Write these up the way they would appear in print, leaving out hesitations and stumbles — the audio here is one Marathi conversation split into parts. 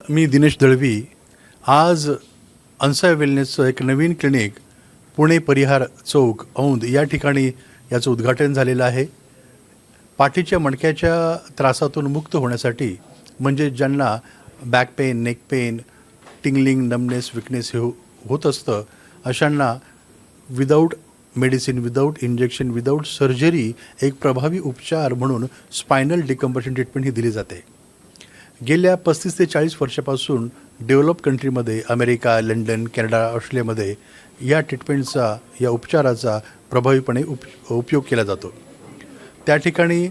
मी दिनेश दळवी. आज अन्साय वेलनेसचं एक नवीन क्लिनिक पुणे परिहार चौक औंध या ठिकाणी याचं उद्घाटन झालेलं आहे. पाठीच्या मणक्याच्या त्रासातून मुक्त होण्यासाठी म्हणजे ज्यांना back pain, neck pain, tingling, numbness, weakness हे होत असतं अशांना without medicine, without injection, without surgery एक प्रभावी उपचार म्हणून स्पायनल डिकम्प्रेशन ट्रीटमेंट ही दिली जाते. गेल्या 35 ते 40 वर्षापासून डेव्हलप कंट्रीमध्ये अमेरिका, लंडन, कॅनडा, ऑस्ट्रेलियामध्ये या ट्रीटमेंटचा, या उपचाराचा प्रभावीपणे उपयोग केला जातो. त्या ठिकाणी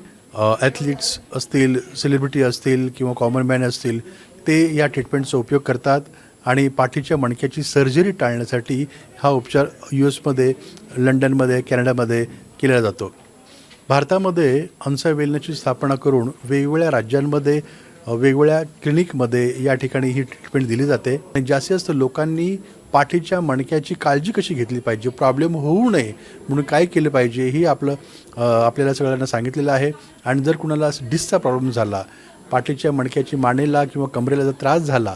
ॲथलीट्स असतील, सेलिब्रिटी असतील किंवा कॉमन मॅन असतील, ते या ट्रीटमेंटचा उपयोग करतात आणि पाठीच्या मणक्याची सर्जरी टाळण्यासाठी हा उपचार US मध्ये, लंडनमध्ये, कॅनडामध्ये केला जातो. भारतामध्ये अन्साय वेलनेसची स्थापना करून वेगवेगळ्या राज्यांमध्ये, वेगवेगळ्या क्लिनिकमध्ये या ठिकाणी ही ट्रीटमेंट दिली जाते. आणि जास्तीत जास्त लोकांनी पाठीच्या मणक्याची काळजी कशी घेतली पाहिजे, प्रॉब्लेम होऊ नये म्हणून काय केलं पाहिजे ही आपल्याला सगळ्यांना सांगितलेलं आहे. आणि जर कुणाला डिस्कचा प्रॉब्लेम झाला, पाठीच्या मणक्याची मानेला किंवा कमरेला जर त्रास झाला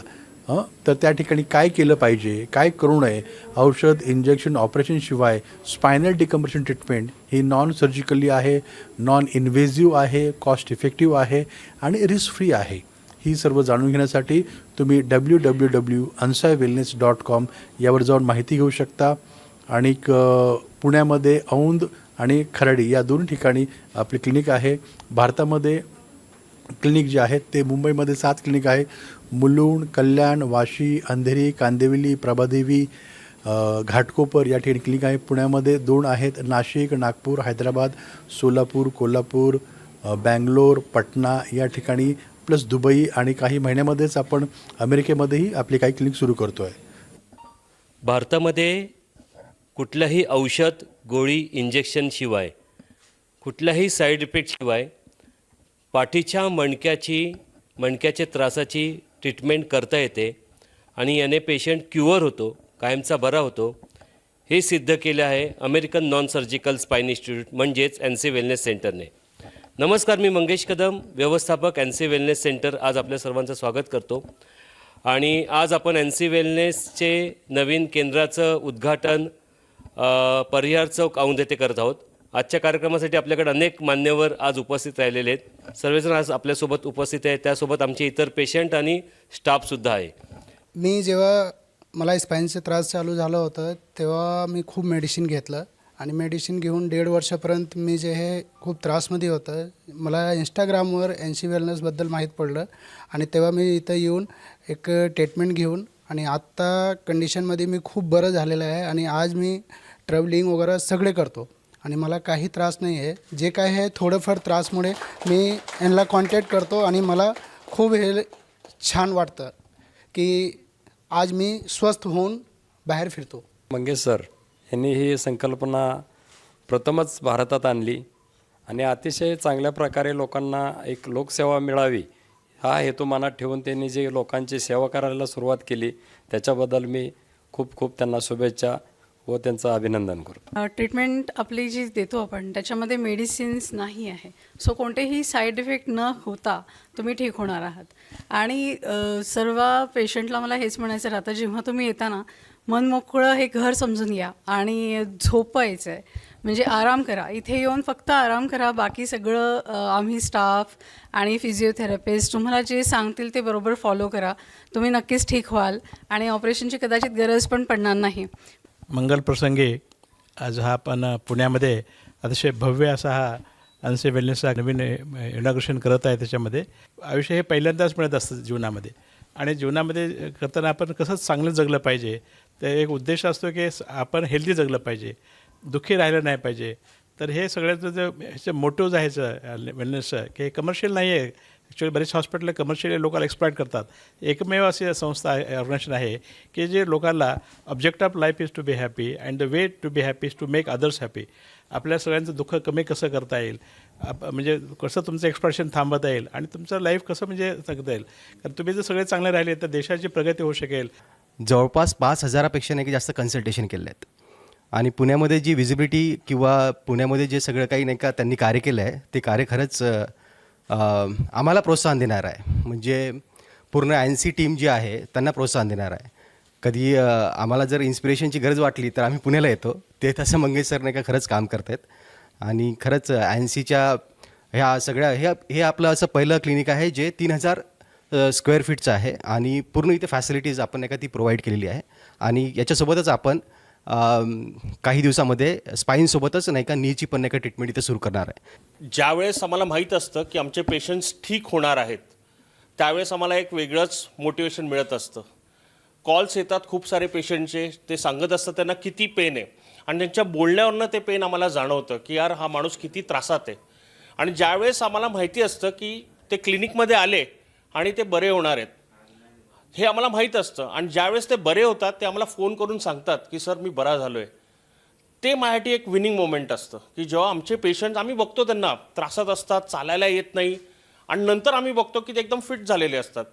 तर त्या ठिकाणी काय केलं पाहिजे, काय करू नये, औषध, इंजेक्शन, ऑपरेशनशिवाय स्पायनल डिकम्प्रेशन ट्रीटमेंट ही नॉन सर्जिकली आहे, नॉन इन्व्हेजिव्ह आहे, कॉस्ट इफेक्टिव्ह आहे आणि रिस्क फ्री आहे. ही सर्व जाणून घेण्यासाठी तुम्ही www.ansaiwellness.com यावर जाऊन माहिती घेऊ शकता. आणि पुण्यामध्ये औंध आणि खराडी या 2 ठिकाणी आपले क्लिनिक आहे. भारतामध्ये क्लिनिक जे आहेत ते मुंबईमध्ये 7 क्लिनिक आहे. मुलुंड, कल्याण, वाशी, अंधेरी, कांदिवली, प्रभादेवी, घाटकोपर या ठिकाणी क्लिनिक आहे. पुण्यामध्ये 2 आहेत. नाशिक, नागपूर, हैदराबाद, सोलापूर, कोल्हापूर, बँगलोर, पटना या ठिकाणी, प्लस दुबई, आणि काही महिन्यामध्येच आपण अमेरिकेमध्येही आपली काही क्लिनिक सुरू करतो आहे. भारतामध्ये कुठलंही औषध, गोळी, इंजेक्शनशिवाय, कुठल्याही साईड इफेक्टशिवाय पाठीच्या मणक्याच्या त्रासाची ट्रीटमेंट करता येते आणि याने पेशंट क्युअर होतो, कायमचा बरा होतो. हे सिद्ध केलं आहे American non surgical spine institute म्हणजेच एनसी वेलनेस सेंटरने. नमस्कार, मी मंगेश कदम, व्यवस्थापक एनसी वेलनेस सेंटर. आज आपल्या सर्वांचं स्वागत करतो. आणि आज आपण एनसी वेलनेसचे नवीन केंद्राचं उद्घाटन परिहार चौक औंध येथे करत आहोत. आजच्या कार्यक्रमासाठी आपल्याकडे अनेक मान्यवर आज उपस्थित राहिलेले आहेत. सर्वजण आज आपल्यासोबत उपस्थित आहेत. त्यासोबत आमचे इतर पेशंट आणि स्टाफसुद्धा आहे. मी जेव्हा मला स्पाईनचा त्रास चालू झाला होता तेव्हा मी खूप मेडिसिन घेतलं आणि मेडिसिन घेऊन 1.5 वर्षापर्यंत मी जे हे खूप त्रासमध्ये होतं. मला इंस्टाग्रामवर एनसी वेलनेसबद्दल माहीत पडलं आणि तेव्हा मी इथं येऊन एक ट्रीटमेंट घेऊन आणि आत्ता कंडिशनमध्ये मी खूप बरं झालेलं आहे. आणि आज मी ट्रॅव्हलिंग वगैरे सगळे करतो आणि मला काही त्रास नाही आहे. जे काय आहे थोडंफार त्रासमुळे मी यांना कॉन्टॅक्ट करतो आणि मला खूप हे छान वाटतं की आज मी स्वस्थ होऊन बाहेर फिरतो. मंगेश सर यांनी ही संकल्पना प्रथमच भारतात आणली आणि अतिशय चांगल्या प्रकारे लोकांना एक लोकसेवा मिळावी हा हेतू मनात ठेवून त्यांनी जे लोकांची सेवा करायला सुरुवात केली त्याच्याबद्दल मी खूप खूप त्यांना शुभेच्छा व त्यांचं अभिनंदन करतो. ट्रीटमेंट आपली जी देतो आपण त्याच्यामध्ये मेडिसिन्स नाही आहे. सो कोणतेही साईड इफेक्ट न होता तुम्ही ठीक होणार आहात. आणि सर्व पेशंटला मला हेच म्हणायचं राहतं, जेव्हा तुम्ही येता ना, मन मोकळं हे घर समजून या आणि झोपायचं आहे, म्हणजे आराम करा. इथे येऊन फक्त आराम करा. बाकी सगळं आम्ही स्टाफ आणि फिजिओथेरपिस्ट तुम्हाला जे सांगतील ते बरोबर फॉलो करा. तुम्ही नक्कीच ठीक व्हाल आणि ऑपरेशनची कदाचित गरज पण पडणार नाही. मंगलप्रसंगी आज हा आपण पुण्यामध्ये अतिशय भव्य असा हा अन्साय वेलनेसचा नवीन इनॉग्रेशन करत आहे. त्याच्यामध्ये आयुष्य हे पहिल्यांदाच मिळत असतं जीवनामध्ये आणि जीवनामध्ये करताना आपण कसं चांगलं जगलं पाहिजे. तर एक उद्देश असतो की आपण हेल्दी जगलं पाहिजे, दुःखी राहिलं नाही पाहिजे. तर हे सगळ्याचं जे ह्याचं मोटिव्ज आहे वेलनेसचं की हे कमर्शियल नाही आहे. ॲक्च्युली बरेच हॉस्पिटल कमर्शियल लोकांना एक्सप्लॉइट करतात. एकमेव अशी संस्था ऑर्गनायझेशन आहे की जे लोकांना object of life is to be happy and the way to be happy is to make others happy. आपल्या सगळ्यांचं दुःख कमी कसं करता येईल, म्हणजे कसं तुमचं एक्सप्रेशन थांबवता येईल आणि तुमचं लाईफ कसं म्हणजे जगता येईल. कारण तुम्ही जर सगळे चांगले राहिले तर देशाची प्रगती होऊ शकेल. जवळपास 5,000पेक्षा नाही की जास्त कन्सल्टेशन केले आहेत आणि पुण्यामध्ये जी विजिबिलिटी किंवा पुण्यामध्ये जे सगळं काही नाही का त्यांनी कार्य केलं आहे ते कार्य खरंच आम्हाला प्रोत्साहन देणार आहे. म्हणजे पूर्ण ANSI टीम जी आहे त्यांना प्रोत्साहन देणार आहे. कधी आम्हाला जर इन्स्पिरेशनची गरज वाटली तर आम्ही पुण्याला येतो. ते तसं मंगेश सर नाही का खरंच काम करत आहेत आणि खरंच ANSIच्या ह्या सगळ्या हे आपलं असं पहिलं क्लिनिक आहे जे 3000 स्क्वेअर फीटचं आहे आणि पूर्ण इथे फॅसिलिटीज आपण नाही का ती प्रोव्हाइड केलेली आहे. आणि याच्यासोबतच आपण काही दिवसामध्ये स्पाईनसोबतच नाही का नीची पण नाही का ट्रीटमेंट इथे सुरू करणार आहे. ज्यावेळेस आम्हाला माहीत असतं की आमचे पेशंट्स ठीक होणार आहेत, त्यावेळेस आम्हाला एक वेगळंच मोटिवेशन मिळत असतं. कॉल्स येतात खूप सारे पेशंटचे, ते सांगत असतात त्यांना किती पेन आहे आणि त्यांच्या बोलण्यावरनं ते पेन आम्हाला जाणवतं की यार हा माणूस किती त्रासात आहे. आणि ज्यावेळेस आम्हाला माहिती असतं की ते क्लिनिकमध्ये आले आणि ते बरे होणार आहेत हे आम्हाला माहीत असतं, आणि ज्यावेळेस ते बरे होतात ते आम्हाला फोन करून सांगतात की सर मी बरा झालो आहे, ते माझ्यासाठी एक विनिंग मोमेंट असतं. की जेव्हा आमचे पेशंट्स आम्ही बघतो त्यांना त्रासात असतात, चालायला येत नाही, आणि नंतर आम्ही बघतो की ते एकदम फिट झालेले असतात.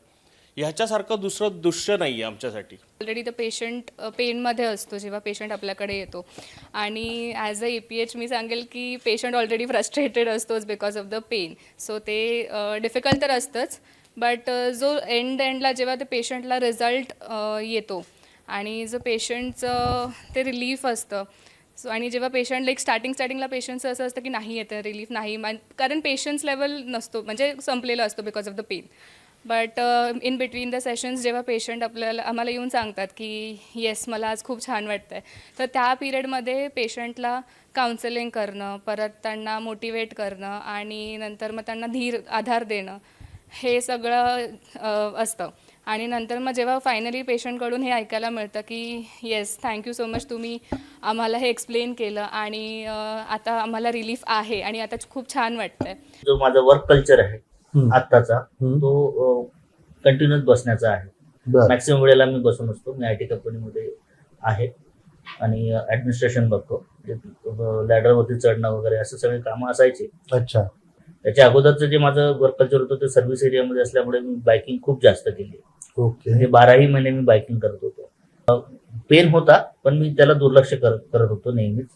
ह्याच्यासारखं दुसरं दृश्य नाही आहे आमच्यासाठी. ऑलरेडी तर पेशंट पेनमध्ये असतो जेव्हा पेशंट आपल्याकडे येतो, आणि ॲज अ APH मी सांगेल की पेशंट ऑलरेडी फ्रस्ट्रेटेड असतोच because of the pain. So ते डिफिकल्ट तर असतंच, बट जो एंडला जेव्हा ते पेशंटला रिझल्ट येतो आणि जो पेशंटचं ते रिलीफ असतं. सो आणि जेव्हा पेशंट स्टार्टिंगला पेशंटचं असं असतं की नाही येतं रिलीफ नाही, कारण पेशन्स लेवल नसतो, म्हणजे संपलेलं असतो because of the pain. But in between the sessions जेव्हा पेशंट आम्हाला येऊन सांगतात की येस मला आज खूप छान वाटतं आहे, तर त्या पिरियडमध्ये पेशंटला काउन्सिलिंग करणं, परत त्यांना मोटिवेट करणं आणि नंतर मग त्यांना आधार देणं, हे सगळं असतं. आणि नंतर मग जेव्हा फायनली पेशंटकडून हे ऐकायला मिळतं की येस थँक्यू सो मच, तुम्ही आम्हाला हे एक्सप्लेन केलं आणि आता आम्हाला रिलीफ आहे आणि आता खूप छान वाटतं आहे. जो माझा वर्क कल्चर आहे आत्ताचा तो कंटिन्युअस बसण्याचा आहे. मॅक्सिमम वेळेला मी बसून असतो. मी IT कंपनीमध्ये आहे आणि ऍडमिनिस्ट्रेशन बघतो. लॅडरवरती चढणं वगैरे असं सगळे कामं असायचे. अच्छा. त्याच्या अगोदरचं जे माझं वर्क कल्चर होतं ते सर्व्हिस एरियामध्ये असल्यामुळे मी बायकिंग खूप जास्त केली. ओके. म्हणजे 12ही महिने मी बायकिंग करत होतो. पेन होता पण मी त्याला दुर्लक्ष करत होतो नेहमीच.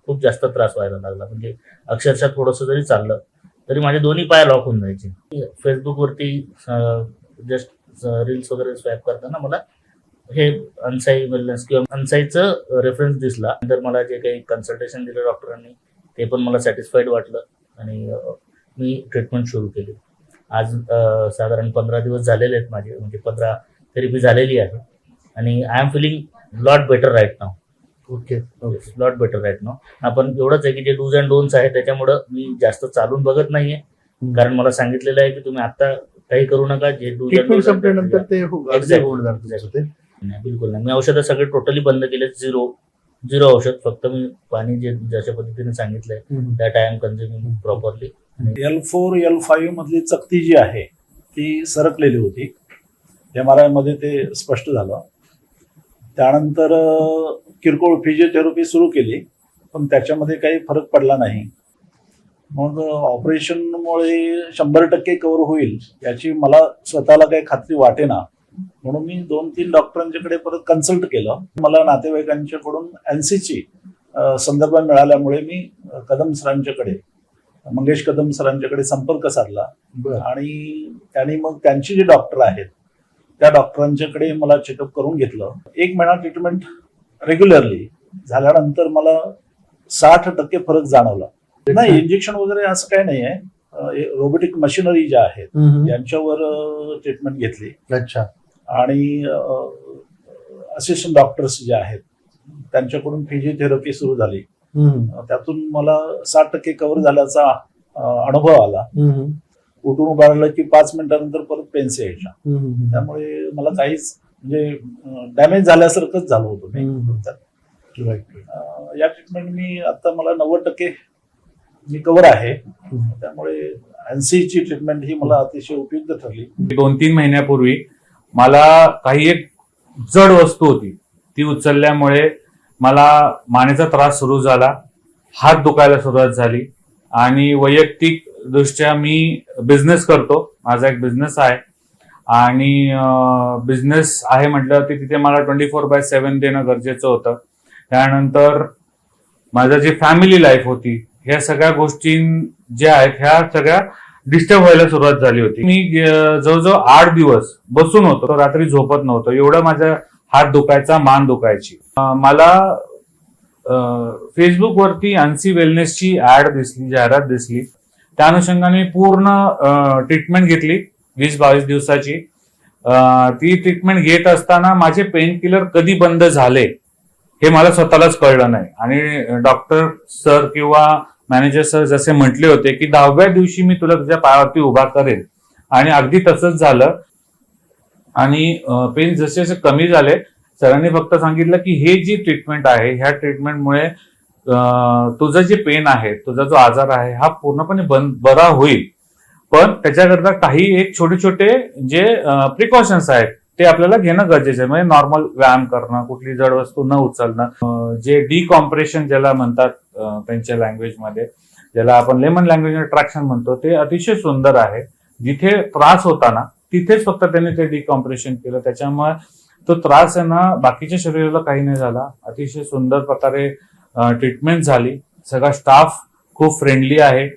खूप जास्त त्रास व्हायला लागला, म्हणजे अक्षरशः थोडंसं जरी चाललं तरी माझे दोन्ही पाय लॉक होऊन जायचे. फेसबुकवरती जस्ट रील्स वगैरे स्वॅप करताना मला हे अनसाई वेलनेस किंवा अनसाईचं रेफरन्स दिसला. नंतर मला जे काही कन्सल्टेशन दिलं डॉक्टरांनी ते पण मला सॅटिस्फाईड वाटलं आणि मी ट्रीटमेंट सुरू केली. आज साधारण 15 दिवस झालेले आहेत माझे, म्हणजे 15 थेरपी झालेली आहे आणि I am feeling lot better right now. Okay. Lot better right now. आपण एवढंच आहे की जे डूज अँड डोन्ट्स आहे त्याच्यामुळं मी जास्त चालून बघत नाहीये, कारण मला सांगितलेलं आहे की तुम्ही आता काही करू नका. जे डूज अँड ट्रीटमेंट संपल्यानंतर ते Exactly. होऊन जातं ते. नाही, बिलकुल नाही. मी औषधं सगळे टोटली बंद केले. झिरो औषध. फक्त मी पाणी जे जशा पद्धतीने सांगितलंय that I am consuming properly. L4 L5 मधली चकती जी आहे ती सरकलेली होती. MRI मध्ये ते स्पष्ट झालं. त्यानंतर किरकोळ फिजिओथेरपी सुरू केली पण त्याच्यामध्ये काही फरक पडला नाही. मग ऑपरेशनमुळे 100% कव्हर होईल याची मला स्वतःला काही खात्री वाटेना, म्हणून मी 2-3 डॉक्टरांच्याकडे परत कन्सल्ट केलं. मला नातेवाईकांच्याकडून ANSIची संदर्भ मिळाल्यामुळे मी कदम सरांच्याकडे, मंगेश कदम सरांच्याकडे संपर्क साधला आणि त्यांनी मग त्यांची जे डॉक्टर आहेत त्या डॉक्टरांच्याकडे मला चेकअप करून घेतलं. 1 महिना ट्रीटमेंट रेग्युलरली झाल्यानंतर मला 60% फरक जाणवला. नाही, इंजेक्शन वगैरे असं काही नाही आहे. रोबोटिक मशिनरी ज्या आहेत यांच्यावर ट्रीटमेंट घेतली. अच्छा. आणि असिस्टंट डॉक्टर्स जे आहेत त्यांच्याकडून फिजिओथेरपी सुरू झाली. त्यातून मला 60% कव्हर झाल्याचा अनुभव आला. उठून उभारलं की 5 मिनिटानंतर परत पेन्स यायच्या. त्यामुळे मला काहीच म्हणजे डॅमेज झाल्यासारखंच झालं होतं मी. या ट्रीटमेंट मी आता मला 90% मी कव्हर आहे. त्यामुळे ANSIची ट्रीटमेंट ही मला अतिशय उपयुक्त ठरली. 2-3 महिन्यापूर्वी मला काही एक जड वस्तू होती ती उचलल्यामुळे मला मानेचा त्रास सुरू झाला, हात दुखायला सुरुवात झाली आणि वैयक्तिक दृष्ट्या मी बिझनेस करतो. माझा एक बिझनेस आहे आणि बिझनेस आहे म्हटल्यावरती तिथे मला 24/7 देणं गरजेचं होतं. त्यानंतर माझं जी फॅमिली लाईफ होती ह्या सगळ्या गोष्टी ज्या आहेत ह्या सगळ्या डिस्टर्ब व्हायला सुरुवात झाली होती. मी जवळजवळ 8 दिवस बसून होतो, रात्री झोपत नव्हतो, एवढं माझा हात दुखायचा, मान दुखायची. मला फेसबुकवरती अन्सी वेलनेसची ऍड दिसली, जाहिरात दिसली. त्या अनुषंगाने पूर्ण ट्रीटमेंट घेतली 20-22 दिवसाची. ती ट्रीटमेंट घेत असताना माझे पेन किलर कधी बंद झाले हे मला स्वतःलाच कळलं नाही. आणि डॉक्टर सर किंवा मॅनेजर सर जसे म्हटले होते की 10व्या दिवशी मी तुला तुझ्या पायावरती उभा करेन, आणि अगदी तसंच झालं. आणि पेन जसे जसे कमी झाले, सरांनी फक्त सांगितलं की हे जी ट्रीटमेंट आहे, ह्या ट्रीटमेंटमुळे तुझं जे पेन आहे, तुझा जो आजार आहे हा पूर्णपणे बरा होईल. पण त्याच्याकरता काही एक छोटे छोटे जे प्रिकॉशन्स आहेत ते आपल्याला घेणं गरजेचं आहे. म्हणजे नॉर्मल व्यायाम करणं, कुठली जड वस्तू न उचलणं, जे डिकॉम्प्रेशन ज्याला म्हणतात त्यांच्या लँग्वेजमध्ये, ज्याला आपण लेमन लँग्वेज ट्रॅक्शन म्हणतो, ते अतिशय सुंदर आहे. जिथे त्रास होता ना तिथेच फक्त त्यांनी ते डिकॉम्प्रेशन केलं, त्याच्यामुळे तो त्रास आहे ना बाकीच्या शरीराला काही नाही झाला. अतिशय सुंदर प्रकारे ट्रीटमेंट झाली. सगळा स्टाफ खूप फ्रेंडली आहे.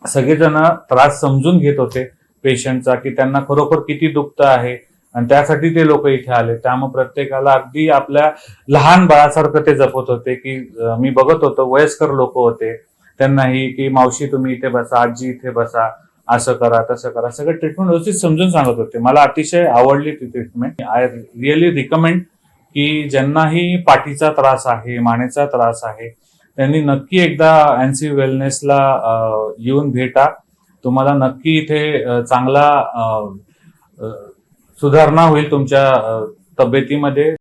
सगळेजण त्रास समजून घेत होते पेशंटचा, की त्यांना खरोखर किती दुखतं आहे, आणि त्यासाठी ते लोक इथे आले. त्यामुळे प्रत्येकाला अगदी आपल्या लहान बाळासारखं ते जपत होते. की मी बघत होतो वयस्कर लोक होते, त्यांनाही की मावशी तुम्ही इथे बसा, आजी इथे बसा, असं करा तसं करा, सगळं ट्रीटमेंट व्यवस्थित समजून सांगत होते. मला अतिशय आवडली ती ट्रीटमेंट. आय रिअली रिकमेंड की ज्यांनाही पाठीचा त्रास आहे, मानेचा त्रास आहे, त्यांनी नक्की एकदा अन्सी वेलनेसला येऊन भेटा. तुम्हाला नक्की इथे चांगला सुधारणा होईल तुमच्या तब्येतीमध्ये.